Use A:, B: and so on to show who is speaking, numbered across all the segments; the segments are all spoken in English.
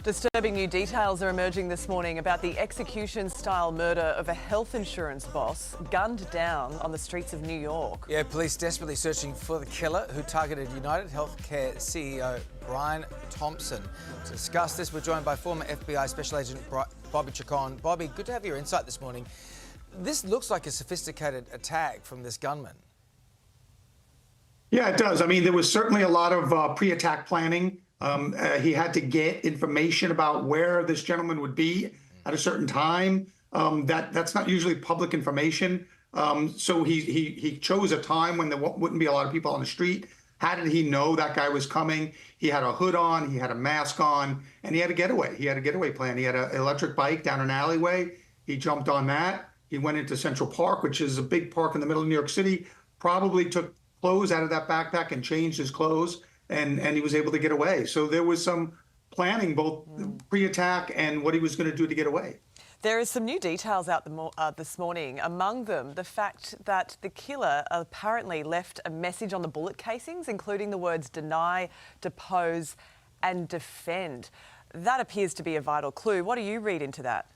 A: Disturbing new details are emerging this morning about the execution-style murder of a health insurance boss gunned down on the streets of New York.
B: Yeah, police desperately searching for the killer who targeted UnitedHealthCare CEO Brian Thompson. To discuss this, we're joined by former FBI Special Agent Bobby Chacon. Bobby, good to have your insight this morning. This looks like a sophisticated attack from this gunman.
C: Yeah, it does. I mean, there was certainly a lot of pre-attack planning. He had to get information about where this gentleman would be at a certain time. That's not usually public information. So he chose a time when there wouldn't be a lot of people on the street. How did he know that guy was coming? He had a hood on, he had a mask on, and he had a getaway. He had a getaway plan. He had an electric bike down an alleyway. He jumped on that. He went into Central Park, which is a big park in the middle of New York City, probably took clothes out of that backpack and changed his clothes. And he was able to get away. So there was some planning, both pre-attack and what he was going to do to get away.
A: There is some new details out this morning. Among them, the fact that the killer apparently left a message on the bullet casings, including the words deny, depose and defend. That appears to be a vital clue. What do you read into that?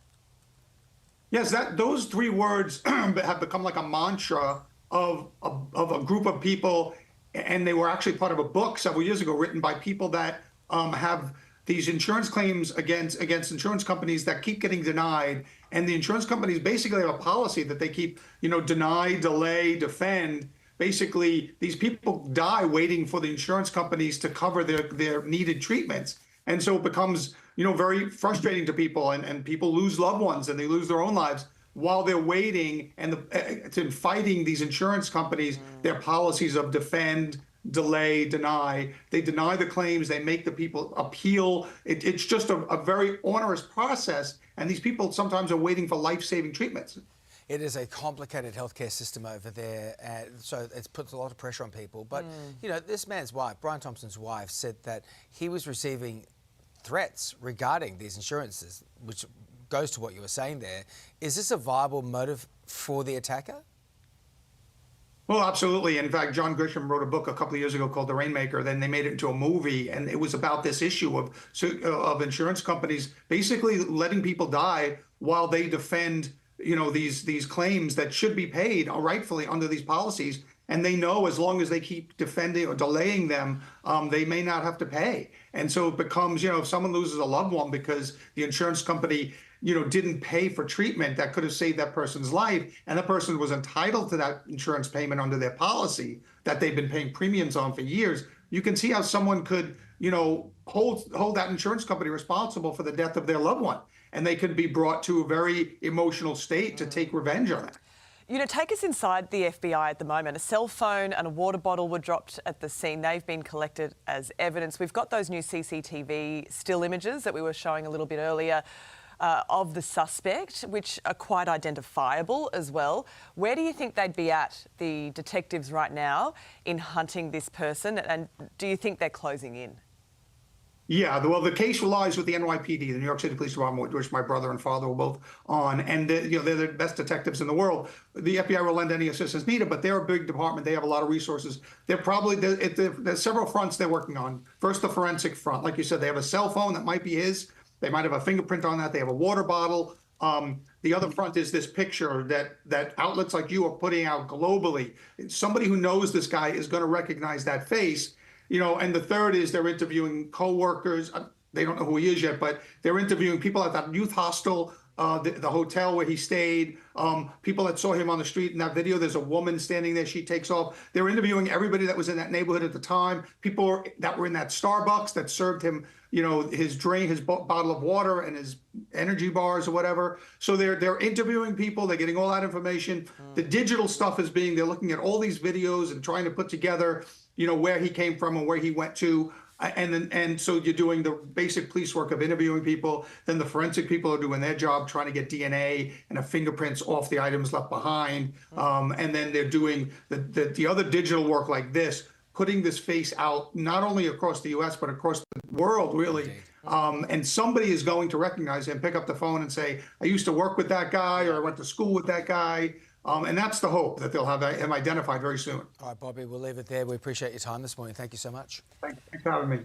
C: Yes, those three words have become like a mantra of a group of people. And they were actually part of a book several years ago written by people that have these insurance claims against insurance companies that keep getting denied. And the insurance companies basically have a policy that they keep, deny, delay, defend. Basically, these people die waiting for the insurance companies to cover their needed treatments. And so it becomes, very frustrating to people, and people lose loved ones and they lose their own lives while they're waiting and to fighting these insurance companies, their policies of defend, delay, deny. They deny the claims, they make the people appeal. It's just a very onerous process, and these people sometimes are waiting for life-saving treatments.
B: It is a complicated healthcare system over there, so it puts a lot of pressure on people. But, this man's wife, Brian Thompson's wife, said that he was receiving threats regarding these insurances, which goes to what you were saying there. Is this a viable motive for the attacker?
C: Well, absolutely. In fact, John Grisham wrote a book a couple of years ago called The Rainmaker. Then they made it into a movie, and it was about this issue of insurance companies basically letting people die while they defend, these claims that should be paid rightfully under these policies. And they know as long as they keep defending or delaying them, they may not have to pay. And so it becomes, if someone loses a loved one because the insurance company, didn't pay for treatment that could have saved that person's life, and the person was entitled to that insurance payment under their policy that they've been paying premiums on for years, you can see how someone could, hold that insurance company responsible for the death of their loved one. And they could be brought to a very emotional state to take revenge on it.
A: Take us inside the FBI at the moment. A cell phone and a water bottle were dropped at the scene. They've been collected as evidence. We've got those new CCTV still images that we were showing a little bit earlier of the suspect, which are quite identifiable as well. Where do you think they'd be at, the detectives right now, in hunting this person? And do you think they're closing in?
C: Yeah, well, the case lies with the NYPD, the New York City Police Department, which my brother and father were both on, and they're the best detectives in the world. The FBI will lend any assistance needed, but they're a big department. They have a lot of resources. There's several fronts they're working on. First, the forensic front. Like you said, they have a cell phone that might be his. They might have a fingerprint on that. They have a water bottle. The other front is this picture that outlets like you are putting out globally. Somebody who knows this guy is going to recognize that face. And the third is they're interviewing co-workers. They don't know who he is yet, but they're interviewing people at that youth hostel, the hotel where he stayed, people that saw him on the street in that video. There's a woman standing there. She takes off. They're interviewing everybody that was in that neighborhood at the time, people that were in that Starbucks that served him, his drink, his bottle of water and his energy bars or whatever. So they're interviewing people. They're getting all that information. The digital stuff they're looking at all these videos and trying to put together where he came from and where he went to. And so you're doing the basic police work of interviewing people. Then the forensic people are doing their job, trying to get DNA and fingerprints off the items left behind. And then they're doing the other digital work like this, putting this face out, not only across the U.S., but across the world, really. And somebody is going to recognize him, pick up the phone and say, I used to work with that guy, or I went to school with that guy. And that's the hope, that they'll have him identified very soon.
B: All right, Bobby, we'll leave it there. We appreciate your time this morning. Thank you so much.
C: Thanks for having me.